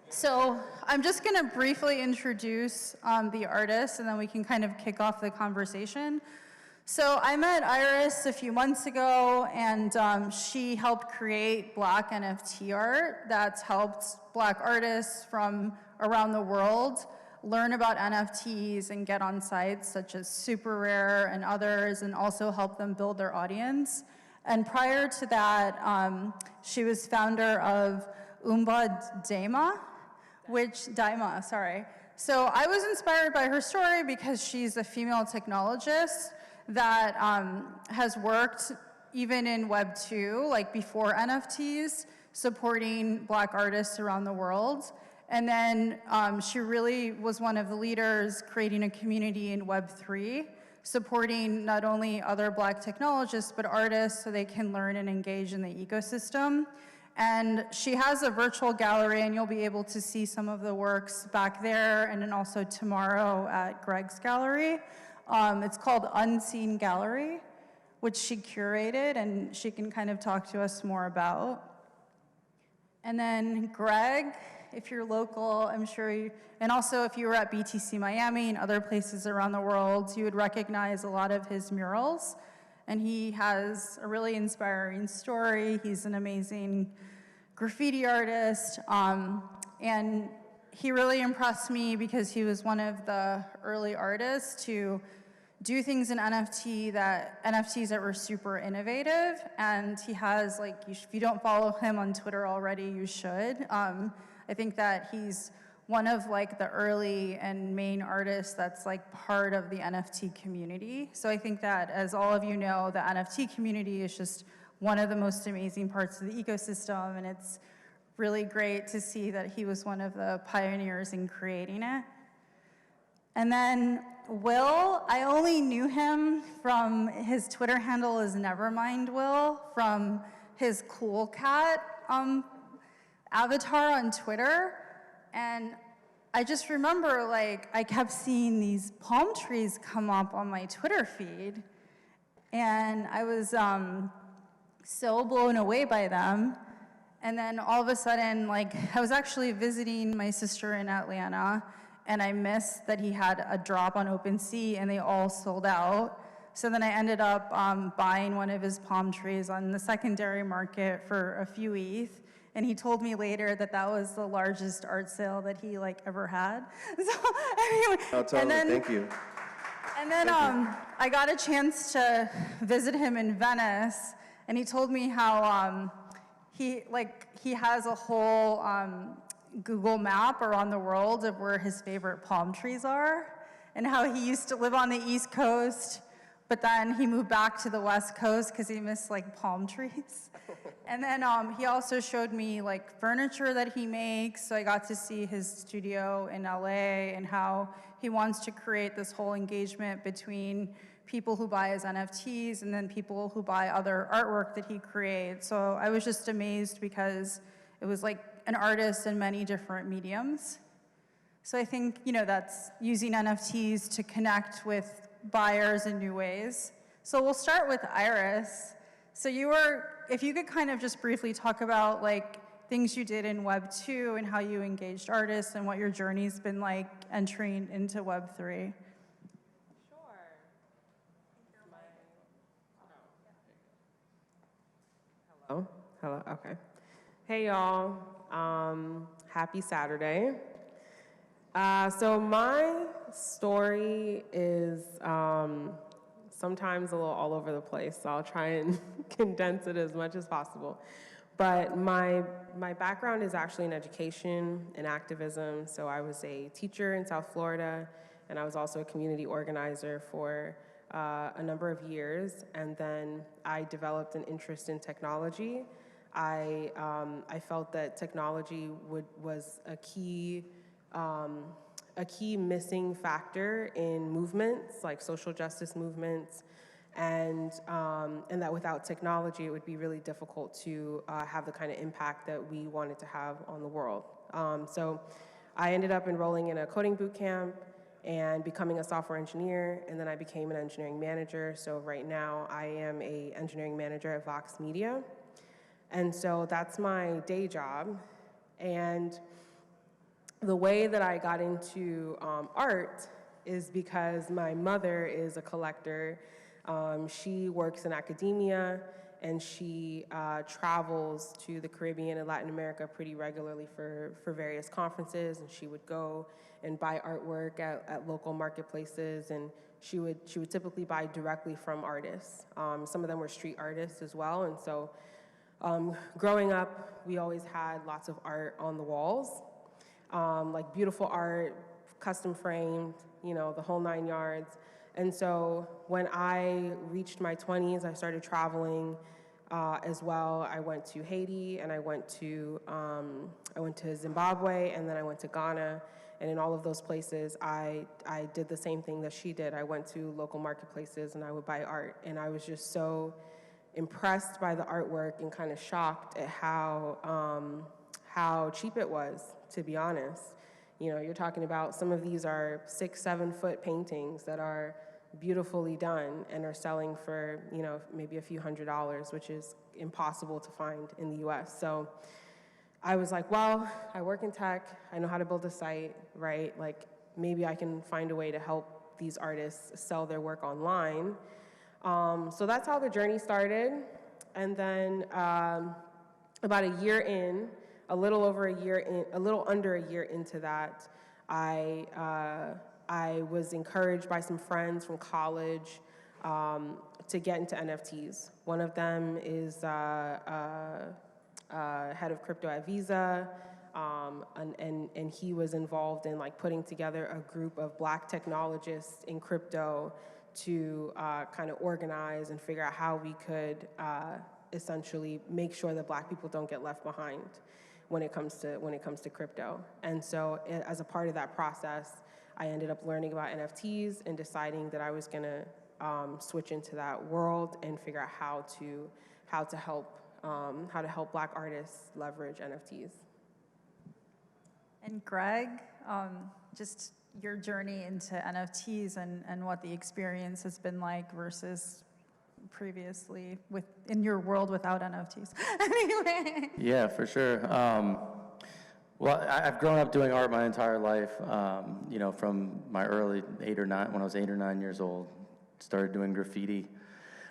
So I'm just going to briefly introduce the artist, and then we can kind of kick off the conversation. So I met Iris a few months ago, and she helped create Black NFT art that's helped Black artists from around the world learn about NFTs and get on sites such as Super Rare and others, and also help them build their audience. And prior to that, she was founder of Daima. So I was inspired by her story because she's a female technologist that has worked even in Web 2, like before NFTs, supporting Black artists around the world. And then she really was one of the leaders creating a community in Web 3, supporting not only other Black technologists, but artists so they can learn and engage in the ecosystem. And she has a virtual gallery, and you'll be able to see some of the works back there, and then also tomorrow at Greg's gallery. It's called Unseen Gallery, which she curated, and she can kind of talk to us more about. And then Greg, if you're local, I'm sure you, and also if you were at BTC Miami and other places around the world, you would recognize a lot of his murals. And he has a really inspiring story. He's an amazing graffiti artist. And he really impressed me because he was one of the early artists to do things in NFTs that were super innovative. And he has, like, if you don't follow him on Twitter already, you should. I think that he's one of like the early and main artists that's like part of the NFT community. So I think that, as all of you know, the NFT community is just one of the most amazing parts of the ecosystem, and it's really great to see that he was one of the pioneers in creating it. And then Will, I only knew him from his Twitter handle is Nevermind from his Cool Cat avatar on Twitter. And I just remember, like, I kept seeing these palm trees come up on my Twitter feed, and I was so blown away by them. And then all of a sudden, like, I was actually visiting my sister in Atlanta, and I missed that he had a drop on OpenSea, and they all sold out. So then I ended up buying one of his palm trees on the secondary market for a few ETH. And he told me later that that was the largest art sale that he like ever had. So anyway, oh, totally. Thank you. And then I got a chance to visit him in Venice, and he told me how he has a whole Google map around the world of where his favorite palm trees are, and how he used to live on the East Coast, but then he moved back to the West Coast because he missed like palm trees. And then he also showed me like furniture that he makes. So I got to see his studio in LA and how he wants to create this whole engagement between people who buy his NFTs and then people who buy other artwork that he creates. So I was just amazed because it was like an artist in many different mediums. So I think, you know, that's using NFTs to connect with buyers in new ways. So we'll start with Iris. So if you could kind of just briefly talk about like things you did in Web 2 and how you engaged artists and what your journey's been like entering into Web 3. Sure. Hello, okay. Hey y'all, happy Saturday. So my story is sometimes a little all over the place, so I'll try and condense it as much as possible. But my background is actually in education and activism. So I was a teacher in South Florida, and I was also a community organizer for a number of years. And then I developed an interest in technology. I felt that technology was a key missing factor in movements, like social justice movements, and that without technology, it would be really difficult to have the kind of impact that we wanted to have on the world. So I ended up enrolling in a coding boot camp and becoming a software engineer, and then I became an engineering manager. So right now, I am an engineering manager at Vox Media. And so that's my day job. And the way that I got into art is because my mother is a collector. She works in academia, and she travels to the Caribbean and Latin America pretty regularly for various conferences, and she would go and buy artwork at local marketplaces, and she would typically buy directly from artists. Some of them were street artists as well, and so growing up, we always had lots of art on the walls, like beautiful art, custom framed, you know, the whole 9 yards. And so when I reached my 20s, I started traveling as well. I went to Haiti, and I went to Zimbabwe, and then I went to Ghana. And in all of those places, I did the same thing that she did. I went to local marketplaces, and I would buy art. And I was just so impressed by the artwork and kind of shocked at how cheap it was, to be honest. You know, you're talking about some of these are 6-7 foot paintings that are beautifully done and are selling for, you know, maybe a few $100s, which is impossible to find in the US. So I was like, well, I work in tech, I know how to build a site, right? Like, maybe I can find a way to help these artists sell their work online. So that's how the journey started. And then about a year in, a little under a year into that, I was encouraged by some friends from college to get into NFTs. One of them is head of crypto at Visa, and he was involved in like putting together a group of Black technologists in crypto to kind of organize and figure out how we could essentially make sure that Black people don't get left behind when it comes to crypto. And so as a part of that process, I ended up learning about NFTs and deciding that I was gonna switch into that world and figure out how to help Black artists leverage NFTs. And Greg, just your journey into NFTs and what the experience has been like versus previously in your world without NFTs. Anyway. Yeah, for sure. Well, I've grown up doing art my entire life. You know, from my early when I was 8 or 9 years old, started doing graffiti.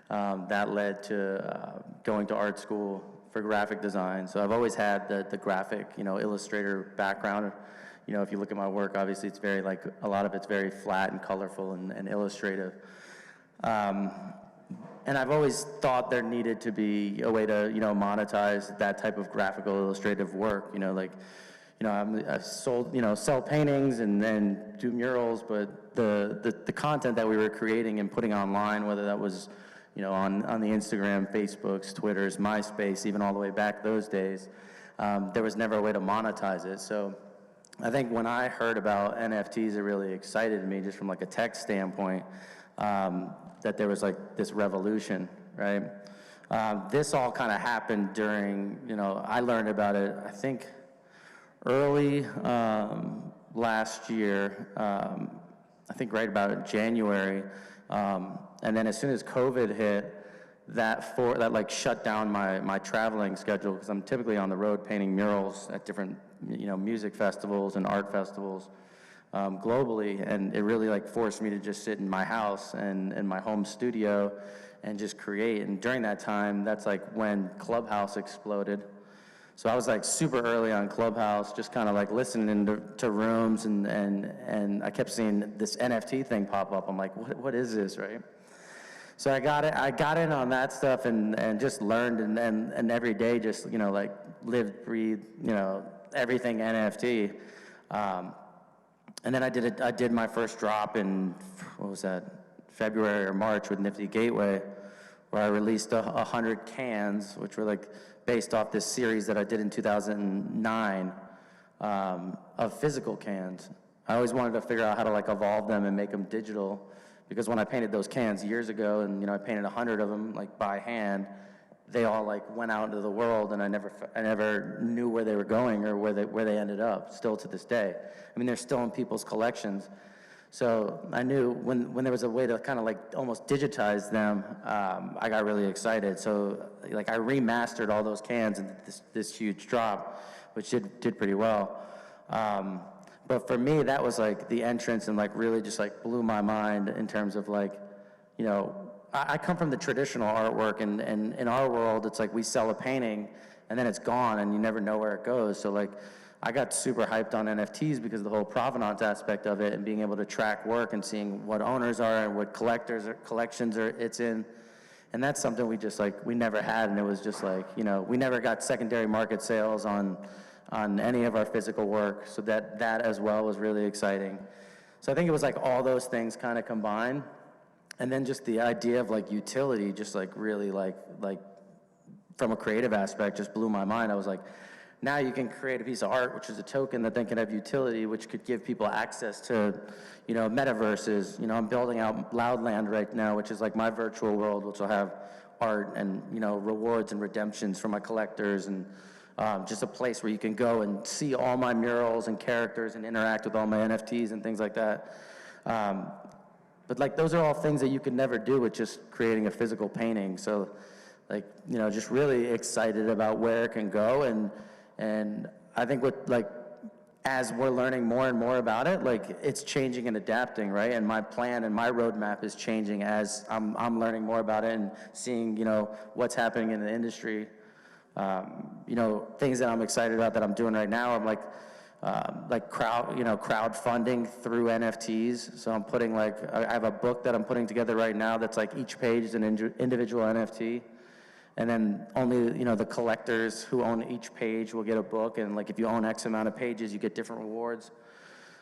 That led to going to art school for graphic design. So I've always had the graphic, you know, illustrator background. You know, if you look at my work, obviously it's very like, a lot of it's very flat and colorful and illustrative. And I've always thought there needed to be a way to, you know, monetize that type of graphical illustrative work. You know, like, you know, I've sold, you know, sell paintings and then do murals, but the content that we were creating and putting online, whether that was, you know, on the Instagram, Facebooks, Twitters, MySpace, even all the way back those days, there was never a way to monetize it. So I think when I heard about NFTs, it really excited me just from like a tech standpoint, that there was like this revolution, right? This all kind of happened during, you know, I learned about it, I think, early last year, I think right about January, and then as soon as COVID hit, that like shut down my traveling schedule, because I'm typically on the road painting murals at different, you know, music festivals and art festivals globally, and it really like forced me to just sit in my house and in my home studio and just create. And during that time, that's like when Clubhouse exploded. So I was like super early on Clubhouse, just kind of like listening to rooms, and I kept seeing this NFT thing pop up. I'm like, what is this, right? So I got in on that stuff and just learned and every day just, you know, like lived, breathed, you know, everything NFT. And then I did my first drop in, what was that, February or March with Nifty Gateway, where I released 100 cans, which were like based off this series that I did in 2009 of physical cans. I always wanted to figure out how to like evolve them and make them digital, because when I painted those cans years ago, and you know I painted 100 of them like by hand, they all like went out into the world, and I never knew where they were going or where they ended up. Still to this day, I mean, they're still in people's collections. So I knew when there was a way to kind of like almost digitize them, I got really excited. So like I remastered all those cans into this huge drop, which did pretty well. But for me, that was like the entrance and like really just like blew my mind in terms of like, you know, I come from the traditional artwork, and in our world, it's like we sell a painting and then it's gone and you never know where it goes. So like, I got super hyped on NFTs because of the whole provenance aspect of it and being able to track work and seeing what owners are and what collections it's in. And that's something we just like, we never had, and it was just like, you know, we never got secondary market sales on any of our physical work. So that as well was really exciting. So I think it was like all those things kind of combined. And then just the idea of like utility, just like really like from a creative aspect, just blew my mind. I was like, now you can create a piece of art, which is a token that then can have utility, which could give people access to, you know, metaverses. You know, I'm building out Loudland right now, which is like my virtual world, which will have art and, you know, rewards and redemptions for my collectors, and just a place where you can go and see all my murals and characters and interact with all my NFTs and things like that. But like, those are all things that you could never do with just creating a physical painting. So like, you know, just really excited about where it can go. And I think with like, as we're learning more and more about it, like it's changing and adapting, right? And my plan and my roadmap is changing as I'm learning more about it and seeing, you know, what's happening in the industry. You know, things that I'm excited about that I'm doing right now, I'm like crowdfunding through NFTs. So I'm putting like, I have a book that I'm putting together right now that's like each page is an individual NFT. And then only, you know, the collectors who own each page will get a book. And like, if you own X amount of pages, you get different rewards.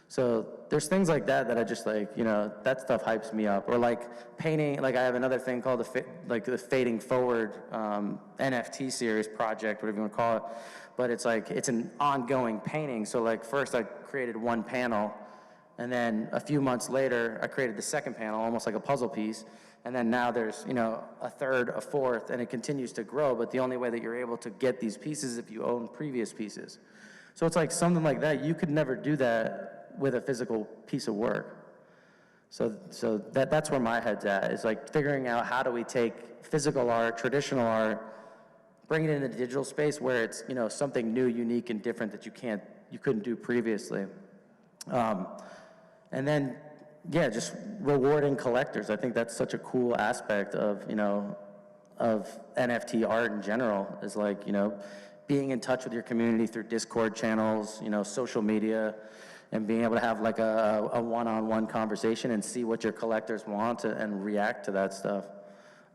So there's things like that that I just like, you know, that stuff hypes me up. Or like painting, like I have another thing called the Fading Forward NFT series project, whatever you want to call it. But it's like, it's an ongoing painting. So like, first I created one panel, and then a few months later, I created the second panel, almost like a puzzle piece. And then now there's, you know, a third, a fourth, and it continues to grow. But the only way that you're able to get these pieces is if you own previous pieces. So it's like something like that. You could never do that with a physical piece of work. So that's where my head's at. It's like figuring out how do we take physical art, traditional art, bring it into the digital space where it's, you know, something new, unique, and different that you couldn't do previously. And then, yeah, just rewarding collectors. I think that's such a cool aspect of, you know, of NFT art in general, is like, you know, being in touch with your community through Discord channels, you know, social media, and being able to have like a one-on-one conversation and see what your collectors want and react to that stuff.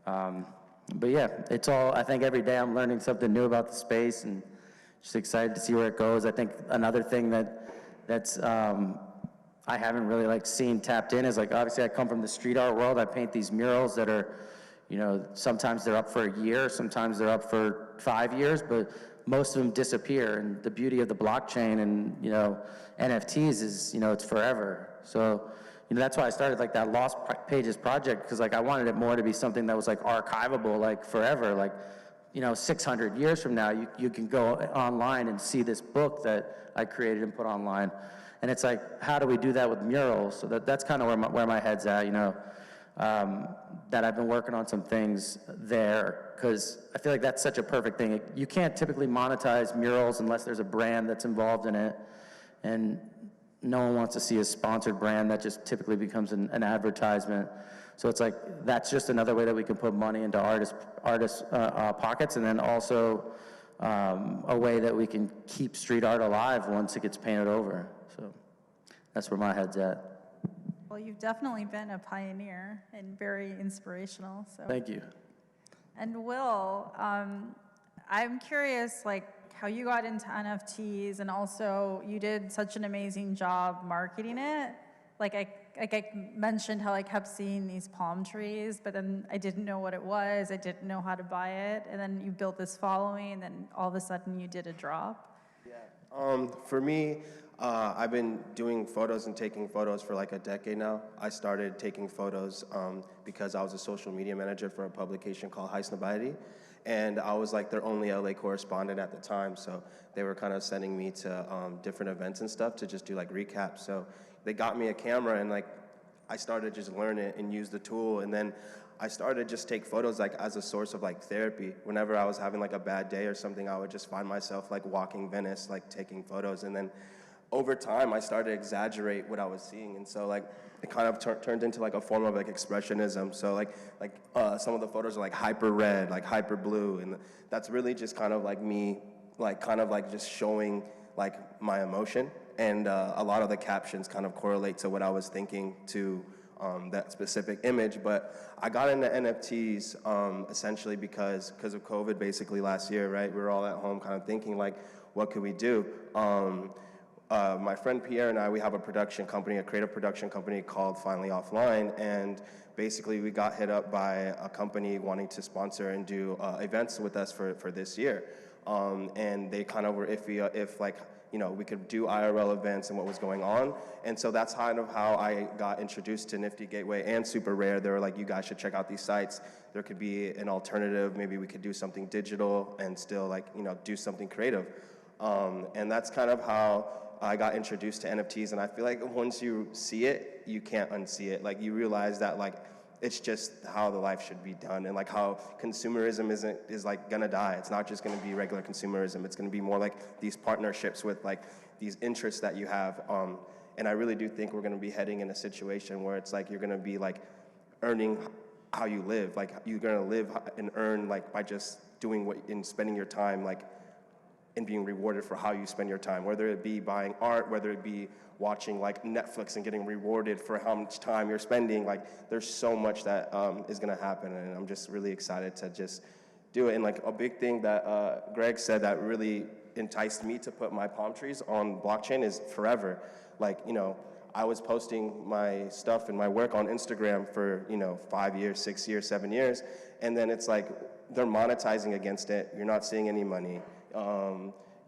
But yeah, it's all, I think every day I'm learning something new about the space and just excited to see where it goes. I think another thing that's I haven't really like seen tapped in is like, obviously I come from the street art world. I paint these murals that are, you know, sometimes they're up for a year, sometimes they're up for 5 years, but most of them disappear. And the beauty of the blockchain and, you know, NFTs is, you know, it's forever. So, you know, that's why I started like that Lost Pages project, because like I wanted it more to be something that was like archivable, like forever. Like, you know, 600 years from now, you can go online and see this book that I created and put online. And it's like, how do we do that with murals? So that's kind of where my head's at, you know, that I've been working on some things there, because I feel like that's such a perfect thing. You can't typically monetize murals unless there's a brand that's involved in it. And no one wants to see a sponsored brand that just typically becomes an advertisement. So it's like, that's just another way that we can put money into artists' pockets, and then also a way that we can keep street art alive once it gets painted over. So that's where my head's at. Well, you've definitely been a pioneer and very inspirational. So. Thank you. And Will, I'm curious, like, how you got into NFTs, and also you did such an amazing job marketing it. Like I mentioned how I kept seeing these palm trees, but then I didn't know what it was. I didn't know how to buy it. And then you built this following, and then all of a sudden you did a drop. Yeah. For me, I've been doing photos and taking photos for like a decade now. I started taking photos because I was a social media manager for a publication called High Snobiety. And I was like their only LA correspondent at the time, so they were kind of sending me to different events and stuff to just do like recaps. So they got me a camera, and like I started to just learn it and use the tool. And then I started to just take photos like as a source of like therapy. Whenever I was having like a bad day or something, I would just find myself like walking Venice, like taking photos. And then over time, I started to exaggerate what I was seeing. And so like it kind of turned into like a form of like expressionism. So like some of the photos are like hyper red, like hyper blue. And that's really just kind of like me, like kind of like just showing like my emotion. And a lot of the captions kind of correlate to what I was thinking to that specific image. But I got into NFTs essentially because of COVID basically last year, right? We were all at home kind of thinking like, what could we do? My friend Pierre and I, we have a production company, a creative production company called Finally Offline, and basically we got hit up by a company wanting to sponsor and do events with us for this year. And they kind of were iffy if like, you know, we could do IRL events and what was going on. And so that's kind of how I got introduced to Nifty Gateway and Super Rare. They were like, you guys should check out these sites. There could be an alternative. Maybe we could do something digital and still like, you know, do something creative. And that's kind of how I got introduced to NFTs. And I feel like once you see it, you can't unsee it. Like you realize that like, it's just how the life should be done, and like how consumerism is like gonna die. It's not just gonna be regular consumerism. It's gonna be more like these partnerships with like these interests that you have. And I really do think we're gonna be heading in a situation where it's like you're gonna be like earning how you live. Like you're gonna live and earn like by just doing what and spending your time like and being rewarded for how you spend your time, whether it be buying art, whether it be watching like Netflix and getting rewarded for how much time you're spending. Like there's so much that is gonna happen, and I'm just really excited to just do it. And like a big thing that Greg said that really enticed me to put my palm trees on blockchain is forever. Like, you know, I was posting my stuff and my work on Instagram for, you know, 5 years, 6 years, 7 years, and then it's like they're monetizing against it. You're not seeing any money,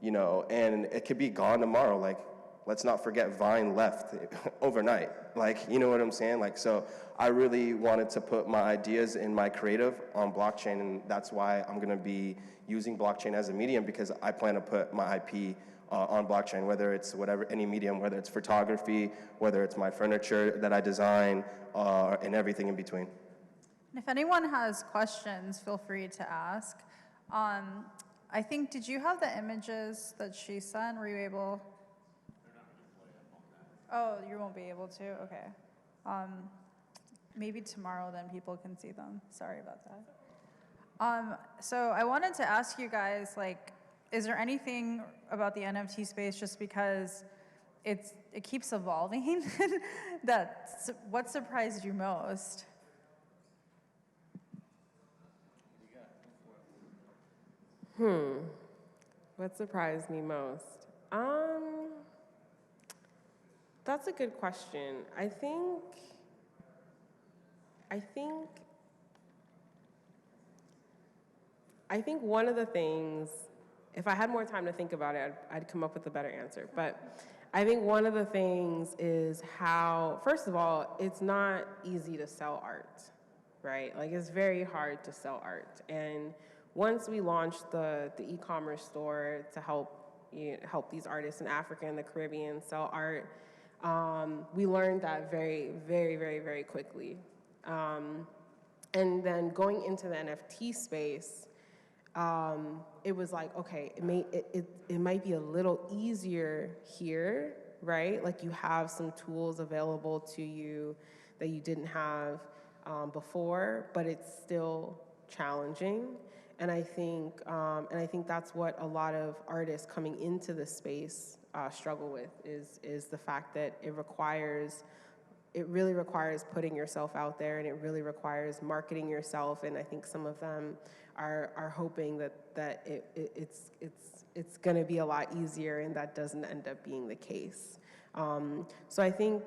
you know, and it could be gone tomorrow. Like, let's not forget Vine left overnight. Like, you know what I'm saying? Like, so I really wanted to put my ideas and my creative on blockchain, and that's why I'm gonna be using blockchain as a medium, because I plan to put my IP on blockchain, whether it's whatever, any medium, whether it's photography, whether it's my furniture that I design, and everything in between. If anyone has questions, feel free to ask. I think, did you have the images that she sent? Were you able? Oh, you won't be able to? Okay. Maybe tomorrow then people can see them. Sorry about that. So I wanted to ask you guys, like, is there anything about the NFT space, just because it keeps evolving, what surprised you most? What surprised me most? That's a good question. I think one of the things, if I had more time to think about it, I'd come up with a better answer. But I think one of the things is how, first of all, it's not easy to sell art, right? Like, it's very hard to sell art. And once we launched the e-commerce store to help these artists in Africa and the Caribbean sell art, we learned that very, very, very, very quickly. And then going into the NFT space, it was like, okay, it might be a little easier here, right? Like, you have some tools available to you that you didn't have before, but it's still challenging. And I think that's what a lot of artists coming into the space struggle with, is the fact that it really requires putting yourself out there, and it really requires marketing yourself. And I think some of them are hoping that it's going to be a lot easier, and that doesn't end up being the case. So I think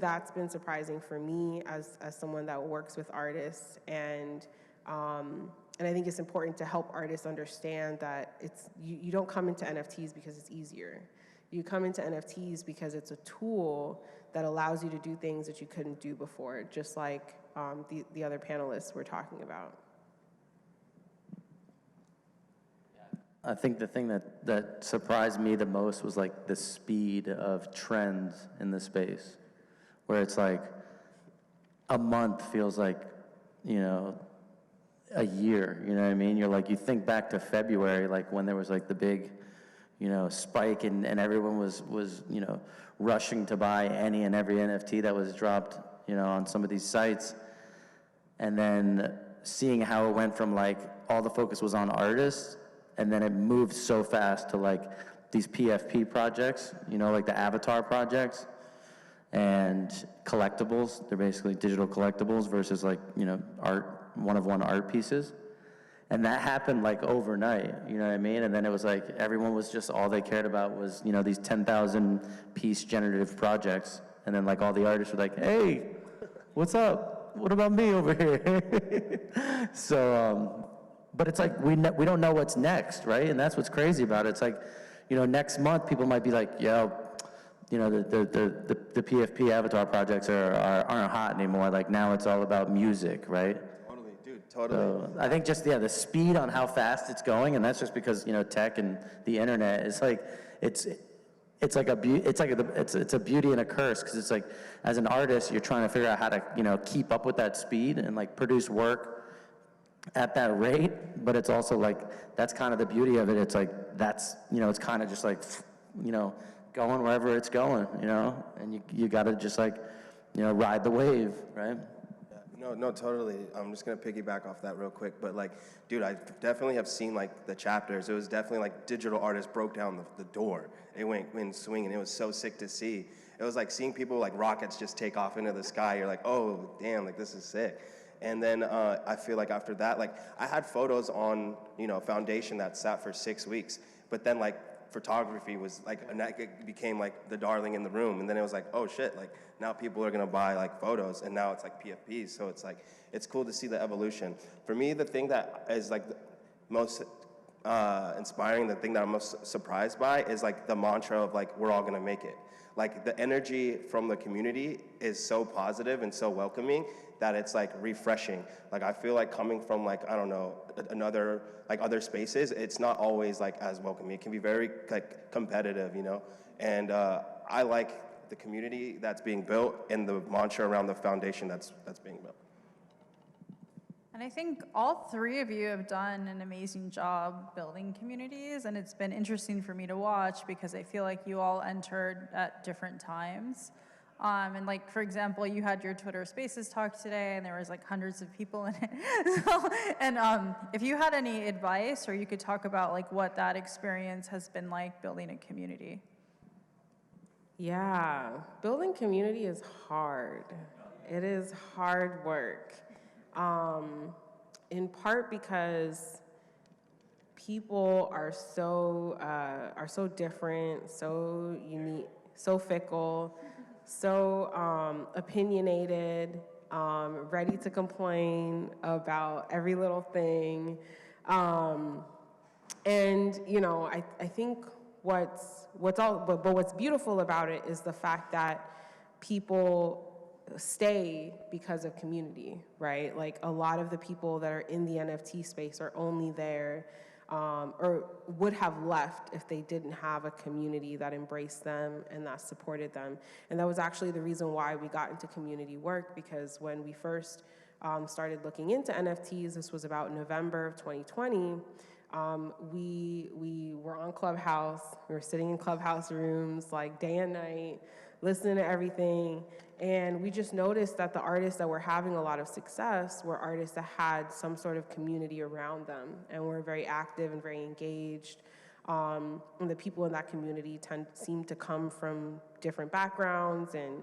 that's been surprising for me as someone that works with artists, and I think it's important to help artists understand that you don't come into NFTs because it's easier. You come into NFTs because it's a tool that allows you to do things that you couldn't do before, just like the other panelists were talking about. I think the thing that surprised me the most was like the speed of trends in the space, where it's like, a month feels like, you know, a year, you know what I mean? You're like, you think back to February, like when there was like the big, you know, spike and everyone was, you know, rushing to buy any and every NFT that was dropped, you know, on some of these sites. And then seeing how it went from like, all the focus was on artists, and then it moved so fast to like these PFP projects, you know, like the avatar projects and collectibles. They're basically digital collectibles versus like, you know, art, one-of-one art pieces. And that happened like overnight, you know what I mean? And then it was like, everyone was just, all they cared about was, you know, these 10,000 piece generative projects. And then like all the artists were like, hey, what's up? What about me over here? So, but it's like, we don't know what's next, right? And that's what's crazy about it. It's like, you know, next month people might be like, yo, you know, the PFP avatar projects aren't hot anymore. Like now it's all about music, right? Totally, dude, totally. So I think just, yeah, the speed on how fast it's going, and that's just because, you know, tech and the internet is like, it's like a beauty and a curse, because it's like, as an artist, you're trying to figure out how to, you know, keep up with that speed and like produce work at that rate, but it's also like, that's kind of the beauty of it. It's like, that's, you know, it's kind of just like, you know, going wherever it's going, you know, and you got to just like, you know, ride the wave, right? Yeah, no, totally. I'm just gonna piggyback off that real quick, but like, dude, I definitely have seen like the chapters. It was definitely like digital artists broke down the door. It went swinging. It was so sick to see. It was like seeing people like rockets just take off into the sky. You're like, oh, damn, like this is sick. And then I feel like after that, like I had photos on, you know, Foundation that sat for 6 weeks, but then like photography was like, it became like the darling in the room. And then it was like, oh shit, like now people are gonna buy like photos, and now it's like PFPs. So it's like, it's cool to see the evolution. For me, the thing that is like the most inspiring, the thing that I'm most surprised by is like the mantra of like, we're all gonna make it. Like the energy from the community is so positive and so welcoming that it's like refreshing. Like I feel like coming from like, I don't know, another, like other spaces, it's not always like as welcoming. It can be very like competitive, you know? And I like the community that's being built and the mantra around the foundation that's being built. And I think all three of you have done an amazing job building communities, and it's been interesting for me to watch because I feel like you all entered at different times. And like, for example, you had your Twitter Spaces talk today, and there was like hundreds of people in it. So, and if you had any advice, or you could talk about like what that experience has been like building a community. Yeah, building community is hard. It is hard work. In part because people are so different, so unique, so fickle, so opinionated, ready to complain about every little thing. And you know, I think what's beautiful about it is the fact that people stay because of community, right? Like a lot of the people that are in the NFT space are only there or would have left if they didn't have a community that embraced them and that supported them. And that was actually the reason why we got into community work, because when we first started looking into NFTs, this was about November of 2020, we were on Clubhouse. We were sitting in Clubhouse rooms like day and night, listening to everything. And we just noticed that the artists that were having a lot of success were artists that had some sort of community around them and were very active and very engaged. And the people in that community seem to come from different backgrounds and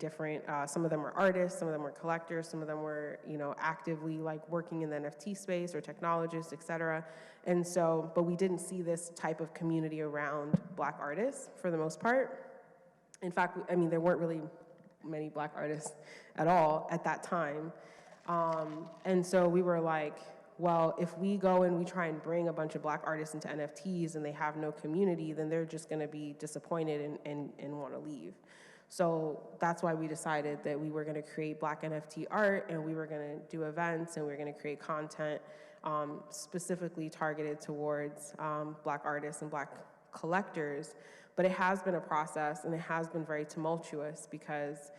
different, some of them were artists, some of them were collectors, some of them were, you know, actively like working in the NFT space or technologists, et cetera. And so, but we didn't see this type of community around Black artists for the most part. In fact, I mean, there weren't really many Black artists at all at that time. And so we were like, well, if we go and we try and bring a bunch of Black artists into NFTs and they have no community, then they're just gonna be disappointed and wanna leave. So that's why we decided that we were gonna create Black NFT art, and we were gonna do events, and we were gonna create content specifically targeted towards Black artists and Black collectors. But it has been a process, and it has been very tumultuous because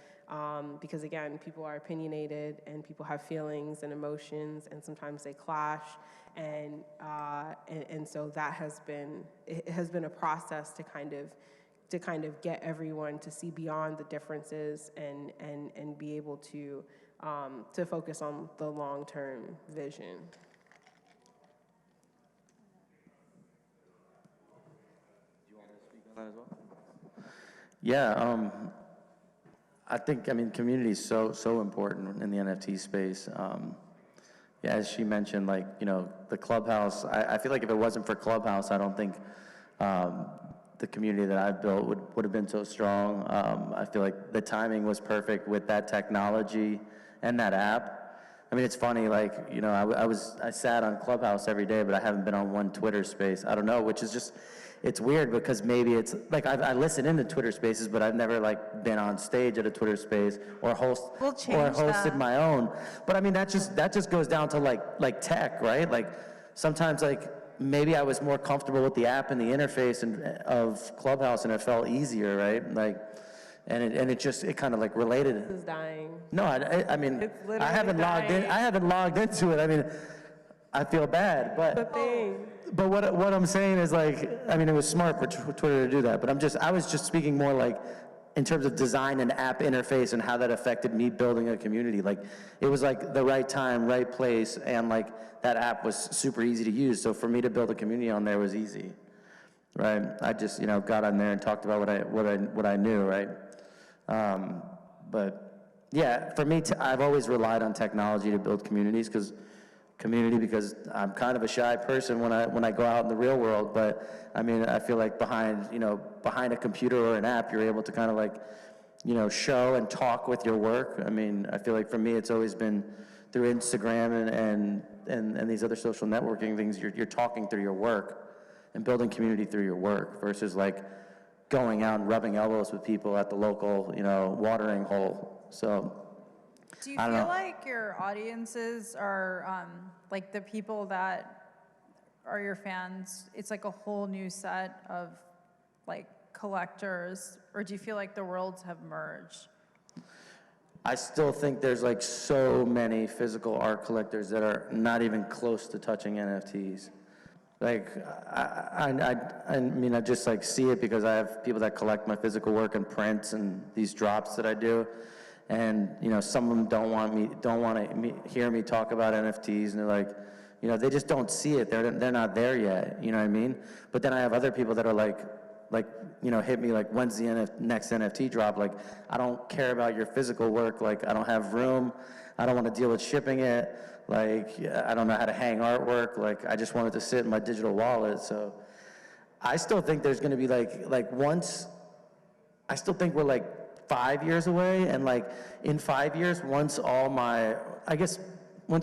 Because again, people are opinionated and people have feelings and emotions, and sometimes they clash. And so that has been a process to kind of get everyone to see beyond the differences and be able to focus on the long-term vision. Do you want to speak on that as well? Yeah, I mean, community is so important in the NFT space. Yeah, as she mentioned, like, you know, the Clubhouse, I feel like if it wasn't for Clubhouse, I don't think the community that I've built would have been so strong. I feel like the timing was perfect with that technology and that app. I mean, it's funny, like, you know, I sat on Clubhouse every day, but I haven't been on one Twitter space. I don't know, which is just, it's weird because maybe it's, like, I listen into Twitter spaces, but I've never, like, been on stage at a Twitter space or hosted my own. But I mean, that just goes down to, like tech, right? Like, sometimes, like, maybe I was more comfortable with the app and the interface of Clubhouse, and it felt easier, right? Like, and it kind of like related. This is dying. No, I mean, It's literally I haven't logged into it. I mean, I feel bad, but The thing. but what I'm saying is, like, I mean, it was smart for Twitter to do that, but I was just speaking more like in terms of design and app interface and how that affected me building a community. Like, it was like the right time, right place, and like that app was super easy to use. So for me to build a community on there was easy, right? I just, you know, got on there and talked about what I knew, right? But yeah, for me, I've always relied on technology to build communities because I'm kind of a shy person when I go out in the real world. But I mean, I feel like behind a computer or an app, you're able to kind of like, you know, show and talk with your work. I mean, I feel like for me, it's always been through Instagram and these other social networking things. You're talking through your work and building community through your work versus like going out and rubbing elbows with people at the local, you know, watering hole. So. Do you feel like your audiences are like the people that are your fans? It's like a whole new set of like collectors, or do you feel like the worlds have merged? I still think there's like so many physical art collectors that are not even close to touching NFTs. Like, I mean, I just like see it because I have people that collect my physical work and prints and these drops that I do. And, you know, some of them don't want to hear me talk about NFTs, and they're like, you know, they just don't see it. They're not there yet, you know what I mean? But then I have other people that are like, you know, hit me like, when's the next NFT drop? Like, I don't care about your physical work. Like, I don't have room. I don't want to deal with shipping it. Like, I don't know how to hang artwork. Like, I just want it to sit in my digital wallet. So I still think there's going to be I still think we're like 5 years away. And like in 5 years, once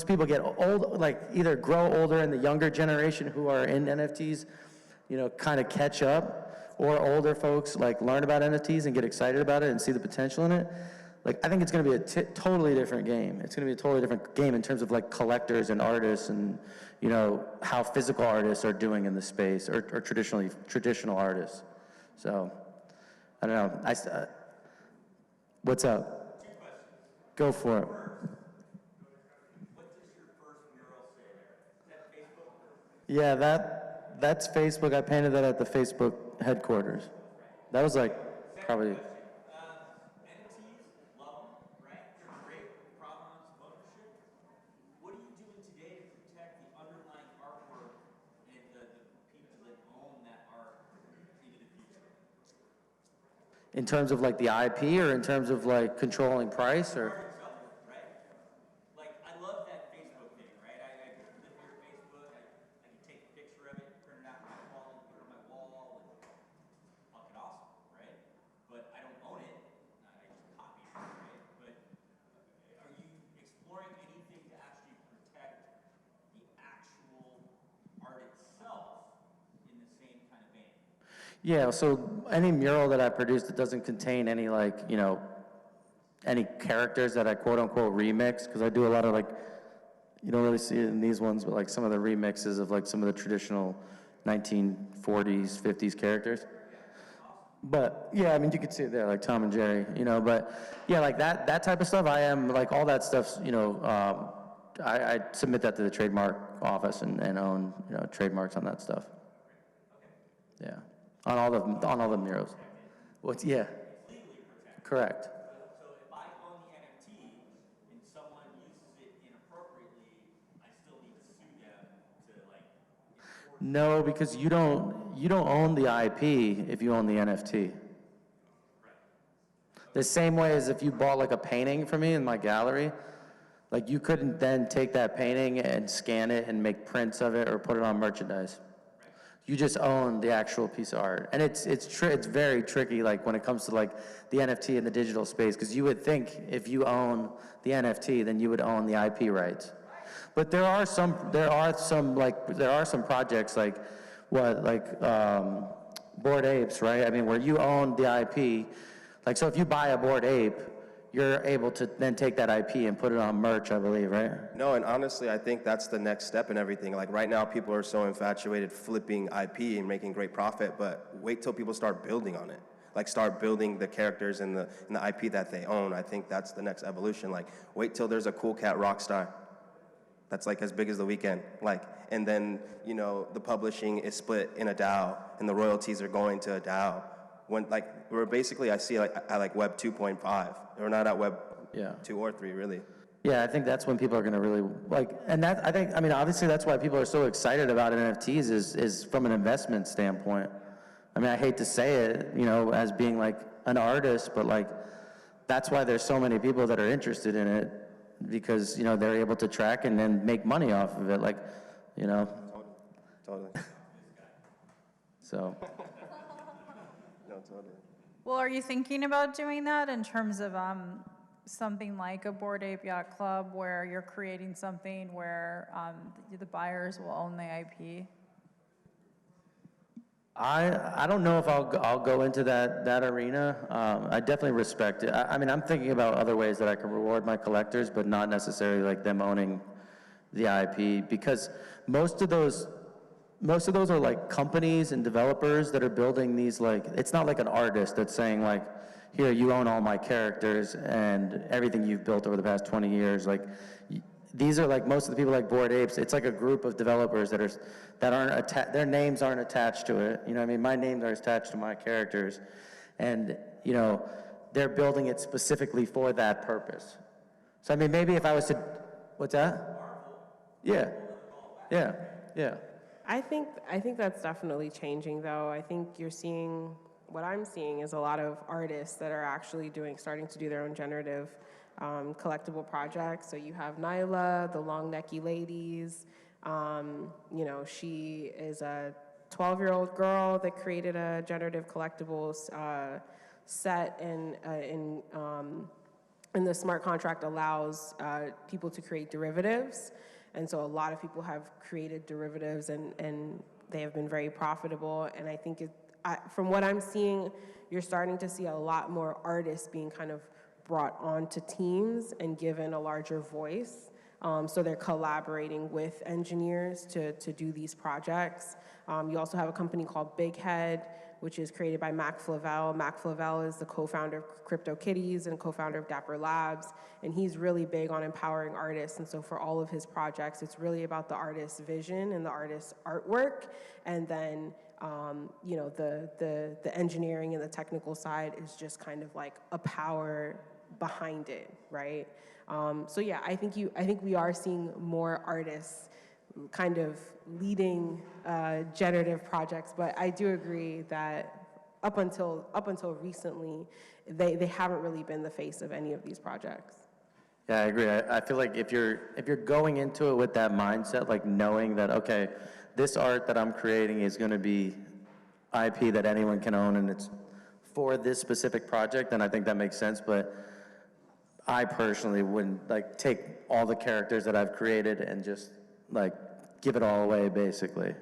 people get old, like either grow older and the younger generation who are in NFTs, you know, kind of catch up, or older folks like learn about NFTs and get excited about it and see the potential in it. Like, I think it's going to be a totally different game. It's going to be a totally different game in terms of like collectors and artists and, you know, how physical artists are doing in the space, or traditional artists. So, I don't know. What's up? 2 questions. Go for it. What does your first mural say there? Is that Facebook? Yeah, that's Facebook. I painted that at the Facebook headquarters. That was like probably. NFTs, love them, right? They're great. Provenance of ownership. What are you doing today to protect the underlying artwork and the people that own that art into the future? In terms of like the IP, or in terms of like controlling price, or? Right? Like, I love that Facebook thing, right? I live here Facebook. I can take a picture of it, print it out on my wall, and put it on my wall, and fucking awesome, right? But I don't own it. I just copy it, right? But are you exploring anything to actually protect the actual art itself in the same kind of vein? Yeah, so any mural that I produce that doesn't contain any, like, you know, any characters that I quote unquote remix, because I do a lot of like, you don't really see it in these ones, but like some of the remixes of like some of the traditional 1940s, 50s characters. But yeah, I mean, you could see it there, like Tom and Jerry, you know. But yeah, like that type of stuff, I am like all that stuff's, you know. I submit that to the trademark office and own, you know, trademarks on that stuff. Yeah, on all the murals. What's yeah? Correct. So if I own the NFT and someone uses it inappropriately, I still need to sue them to like enforce. No, because you don't own the IP if you own the NFT. The same way as if you bought like a painting from me in my gallery, like you couldn't then take that painting and scan it and make prints of it or put it on merchandise. You just own the actual piece of art, and it's very tricky, like when it comes to like the NFT in the digital space, because you would think if you own the NFT, then you would own the IP rights. But there are some projects like Bored Apes, right? I mean, where you own the IP. Like, so if you buy a Bored Ape, you're able to then take that IP and put it on merch, I believe, right? No, and honestly, I think that's the next step in everything. Like right now, people are so infatuated flipping IP and making great profit, but wait till people start building on it. Like start building the characters and the IP that they own. I think that's the next evolution. Like wait till there's a Cool Cat rock star that's like as big as The Weeknd. Like, and then, you know, the publishing is split in a DAO and the royalties are going to a DAO. When like we're basically, I see like at like Web 2.5. We're not at Web 2 or 3 really. Yeah, I think that's when people are going to really like, and that I mean, obviously that's why people are so excited about NFTs is from an investment standpoint. I mean, I hate to say it, you know, as being like an artist, but like that's why there's so many people that are interested in it, because you know they're able to track and then make money off of it, like, you know. Totally. So. No, totally. Well, are you thinking about doing that in terms of something like a Bored Ape Yacht Club, where you're creating something where the buyers will own the IP? I don't know if I'll go into that arena. I definitely respect it. I mean, I'm thinking about other ways that I can reward my collectors, but not necessarily like them owning the IP, because most of those are like companies and developers that are building these, like, it's not like an artist that's saying like, here, you own all my characters and everything you've built over the past 20 years. Like, these are like most of the people like Bored Apes. It's like a group of developers that aren't their names aren't attached to it. You know what I mean? My names are attached to my characters, and you know, they're building it specifically for that purpose. So I mean, maybe if I was to, what's that? Yeah. I think that's definitely changing, though. I think what I'm seeing is a lot of artists that are actually starting to do their own generative collectible projects. So you have Nyla, the Long Necky Ladies. You know, she is a 12-year-old girl that created a generative collectibles set, and the smart contract allows people to create derivatives. And so a lot of people have created derivatives, and they have been very profitable. And I think from what I'm seeing, you're starting to see a lot more artists being kind of brought onto teams and given a larger voice. So they're collaborating with engineers to do these projects. You also have a company called Big Head, which is created by Mac Flavell. Mac Flavell is the co-founder of CryptoKitties and co-founder of Dapper Labs, and he's really big on empowering artists. And so for all of his projects, it's really about the artist's vision and the artist's artwork, and then you know, the engineering and the technical side is just kind of like a power behind it, right? So yeah, I think we are seeing more artists kind of leading generative projects, but I do agree that up until recently, they haven't really been the face of any of these projects. Yeah, I agree. I feel like if you're going into it with that mindset, like knowing that, okay, this art that I'm creating is going to be IP that anyone can own, and it's for this specific project, then I think that makes sense. But I personally wouldn't like take all the characters that I've created and just like give it all away, basically.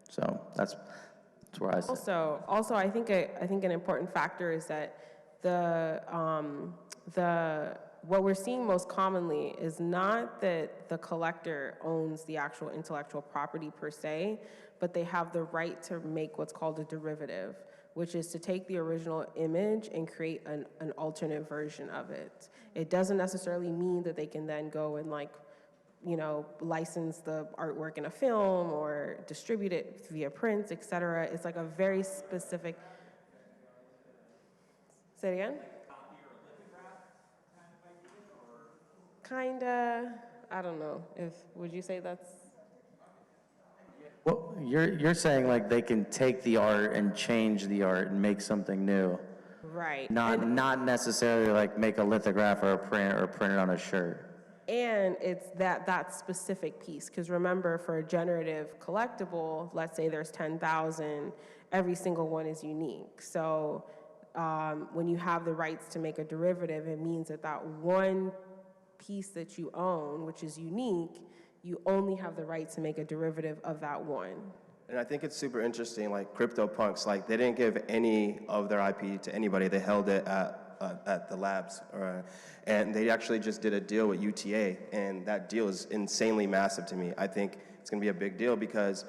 So that's where I sit. Also, I think an important factor is that what we're seeing most commonly is not that the collector owns the actual intellectual property per se, but they have the right to make what's called a derivative. which is to take the original image and create an alternate version of it. It doesn't necessarily mean that they can then go and like, you know, license the artwork in a film or distribute it via prints, et cetera. It's like a very specific. Say it again? Kinda. I don't know. Would you say that's? Well, you're saying like they can take the art and change the art and make something new. Right. Not necessarily like make a lithograph or print it on a shirt. And it's that specific piece, because remember, for a generative collectible, let's say there's 10,000, every single one is unique. So when you have the rights to make a derivative, it means that that one piece that you own, which is unique, you only have the right to make a derivative of that one. And I think it's super interesting, like CryptoPunks, like they didn't give any of their IP to anybody. They held it at the labs, and they actually just did a deal with UTA, and that deal is insanely massive to me. I think it's going to be a big deal because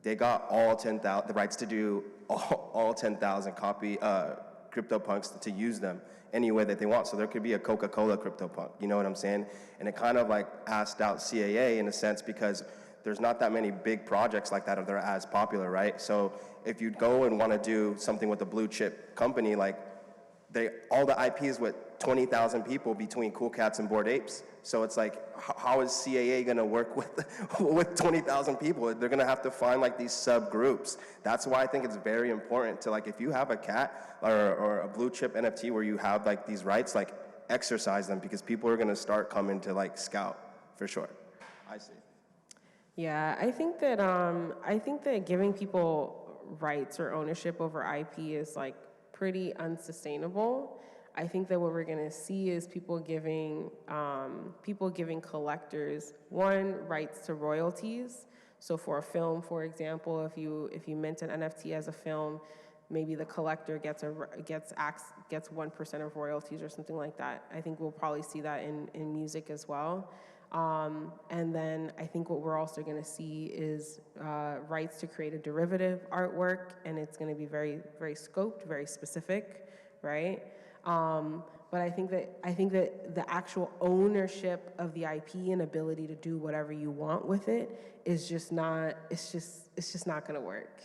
they got all 10,000, the rights to do all 10,000 copy CryptoPunks to use them any way that they want. So there could be a Coca-Cola CryptoPunk, you know what I'm saying? And it kind of like asked out CAA in a sense because there's not that many big projects like that that are as popular, right? So if you go and want to do something with a blue chip company, like all the IP is with 20,000 people between Cool Cats and Bored Apes. So it's like, how is CAA going to work with 20,000 people? They're going to have to find like these subgroups. That's why I think it's very important to like, if you have a cat or a blue chip NFT where you have like these rights, like exercise them because people are going to start coming to like scout for sure. I see. Yeah, I think that giving people rights or ownership over IP is like pretty unsustainable. I think that what we're going to see is people giving collectors rights to royalties. So for a film, for example, if you mint an NFT as a film, maybe the collector gets 1% of royalties or something like that. I think we'll probably see that in music as well. And then I think what we're also going to see is rights to create a derivative artwork, and it's going to be very, very scoped, very specific, right? But I think that the actual ownership of the IP and ability to do whatever you want with it is just not. It's just not going to work.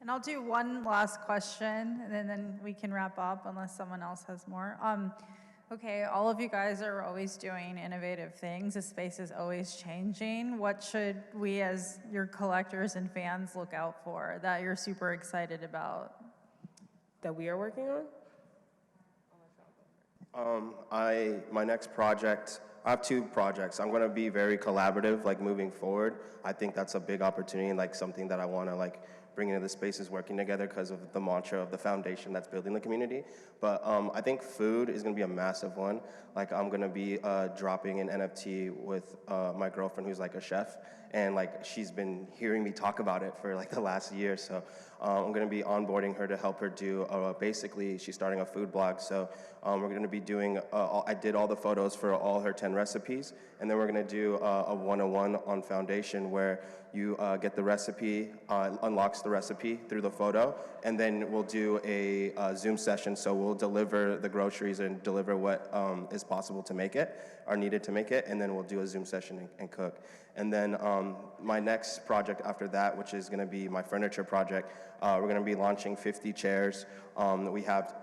And I'll do one last question, and then we can wrap up unless someone else has more. Okay, all of you guys are always doing innovative things. The space is always changing. What should we as your collectors and fans look out for that you're super excited about? That we are working on? My next project, I have 2 projects. I'm going to be very collaborative, like moving forward. I think that's a big opportunity, like something that I want to like bring into the space is working together because of the mantra of the foundation that's building the community. But I think food is going to be a massive one. Like I'm going to be dropping an NFT with my girlfriend who's like a chef, and like she's been hearing me talk about it for like the last year. So I'm going to be onboarding her to help her do basically she's starting a food blog. So we're going to be doing I did all the photos for all her 10 recipes, and then we're going to do a 101 on foundation where you get the recipe, unlocks the recipe through the photo, and then we'll do a Zoom session. So we'll deliver the groceries and deliver what is possible to make it, or needed to make it, and then we'll do a Zoom session and cook. And then my next project after that, which is going to be my furniture project, we're going to be launching 50 chairs. We have,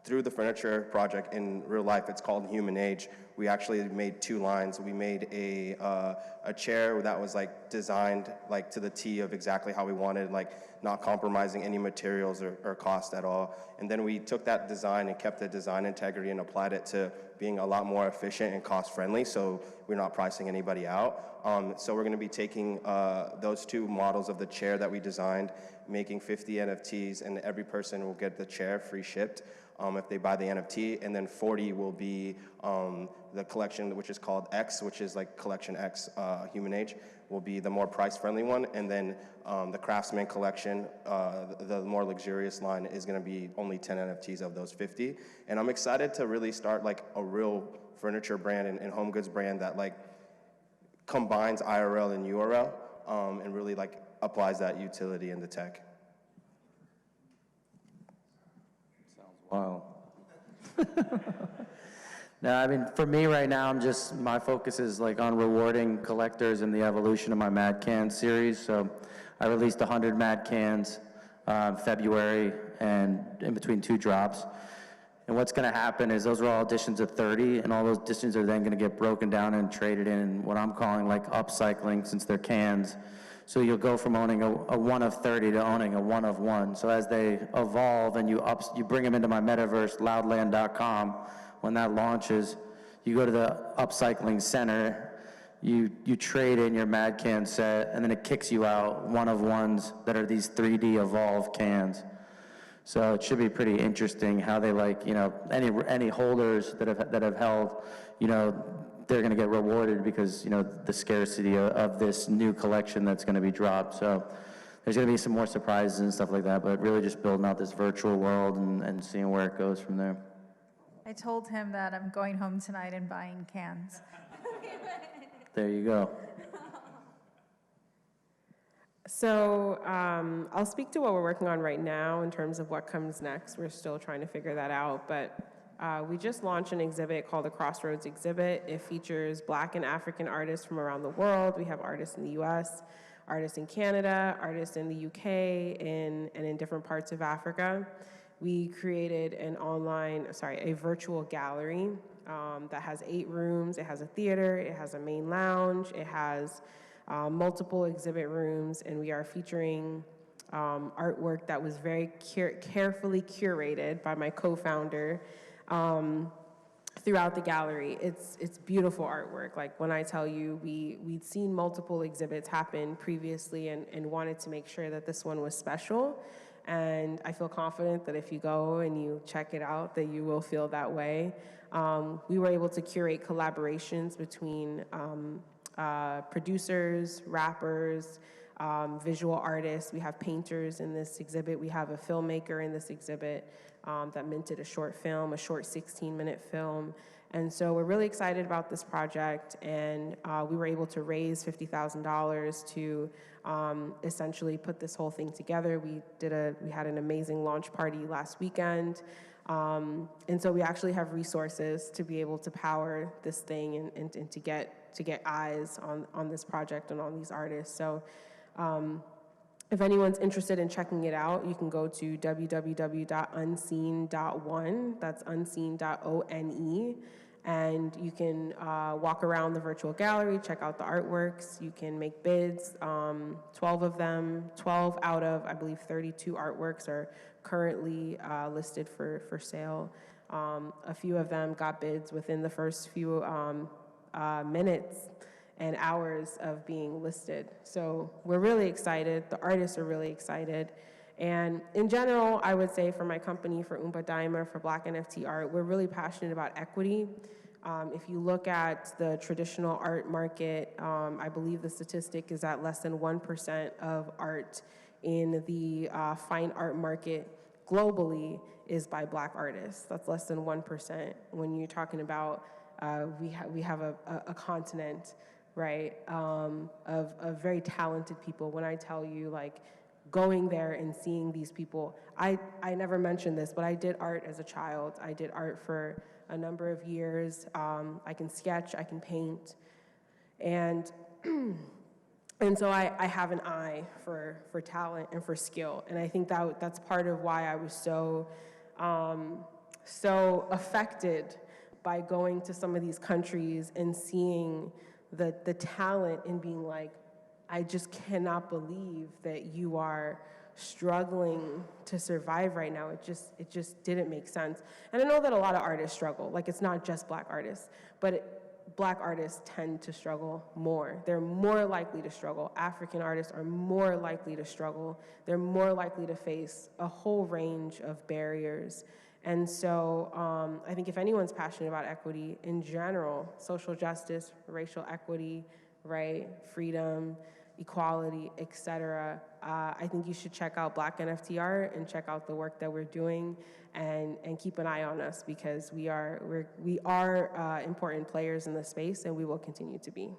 through the furniture project in real life, it's called Human Age. We actually made 2 lines. We made a chair that was like designed like to the T of exactly how we wanted, like not compromising any materials or cost at all. And then we took that design and kept the design integrity and applied it to being a lot more efficient and cost friendly, so we're not pricing anybody out. So we're going to be taking those 2 models of the chair that we designed, making 50 NFTs, and every person will get the chair free shipped if they buy the NFT, and then 40 will be the collection, which is called X, which is like Collection X Human Age, will be the more price-friendly one, and then the Craftsman collection, the more luxurious line, is going to be only 10 NFTs of those 50. And I'm excited to really start like a real furniture brand and home goods brand that like combines IRL and URL and really like applies that utility in the tech. No, I mean, for me right now, my focus is like on rewarding collectors and the evolution of my Mad Cans series. So I released 100 Mad Cans February and in between 2 drops. And what's going to happen is those are all editions of 30, and all those editions are then going to get broken down and traded in what I'm calling like upcycling, since they're cans. So you'll go from owning a 1 of 30 to owning a 1 of 1. So as they evolve and you bring them into my metaverse, loudland.com, when that launches, you go to the upcycling center, you trade in your Mad Can set, and then it kicks you out 1 of 1s that are these 3D evolved cans. So it should be pretty interesting how they, like, you know, any holders that have held, you know, they're going to get rewarded because, you know, the scarcity of this new collection that's going to be dropped. So there's going to be some more surprises and stuff like that, but really just building out this virtual world and seeing where it goes from there. I told him that I'm going home tonight and buying cans. There you go. So I'll speak to what we're working on right now in terms of what comes next. We're still trying to figure that out, but we just launched an exhibit called the Crossroads Exhibit. It features Black and African artists from around the world. We have artists in the US, artists in Canada, artists in the UK, and in different parts of Africa. We created a virtual gallery that has 8 rooms. It has a theater, it has a main lounge, it has multiple exhibit rooms, and we are featuring artwork that was very carefully curated by my co-founder throughout the gallery. It's beautiful artwork. Like, when I tell you, we'd seen multiple exhibits happen previously and wanted to make sure that this one was special. And I feel confident that if you go and you check it out, that you will feel that way. We were able to curate collaborations between producers, rappers, visual artists. We have painters in this exhibit. We have a filmmaker in this exhibit that minted a short film, a short 16-minute film. And so we're really excited about this project, and we were able to raise $50,000 to essentially put this whole thing together. We had an amazing launch party last weekend, and so we actually have resources to be able to power this thing and to get eyes on this project and on these artists. So if anyone's interested in checking it out, you can go to www.unseen.one, that's unseen.one, and you can walk around the virtual gallery, check out the artworks. You can make bids, 12 of them, 12 out of, I believe, 32 artworks are currently listed for sale. A few of them got bids within the first few minutes and hours of being listed. So we're really excited. The artists are really excited. And in general, I would say for my company, for Oompa Daima, for Black NFT art, we're really passionate about equity. If you look at the traditional art market, I believe the statistic is that less than 1% of art in the fine art market globally is by Black artists. That's less than 1%. When you're talking about we have a continent, right, of very talented people. When I tell you, like, going there and seeing these people, I never mentioned this, but I did art as a child. I did art for a number of years. I can sketch, I can paint, and so I have an eye for talent and for skill, and I think that's part of why I was so affected by going to some of these countries and seeing the talent and being like, I just cannot believe that you are struggling to survive right now. It just didn't make sense. And I know that a lot of artists struggle. Like, it's not just Black artists, but Black artists tend to struggle more. They're more likely to struggle. African artists are more likely to struggle. They're more likely to face a whole range of barriers. And so I think if anyone's passionate about equity in general, social justice, racial equity, right, freedom, equality, et cetera, I think you should check out Black NFT art and check out the work that we're doing, and keep an eye on us, because we are important players in the space, and we will continue to be.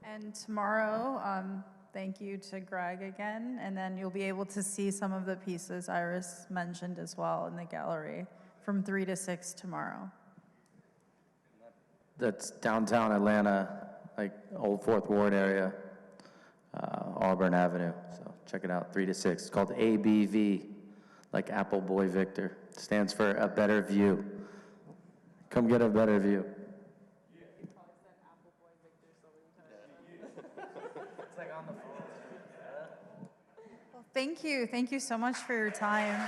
And tomorrow, thank you to Greg again, and then you'll be able to see some of the pieces Iris mentioned as well in the gallery from 3 to 6 tomorrow. That's downtown Atlanta, like Old Fourth Ward area, Auburn Avenue. So check it out, 3 to 6. It's called ABV, like Apple Boy Victor. Stands for a better view. Come get a better view. Well, thank you so much for your time.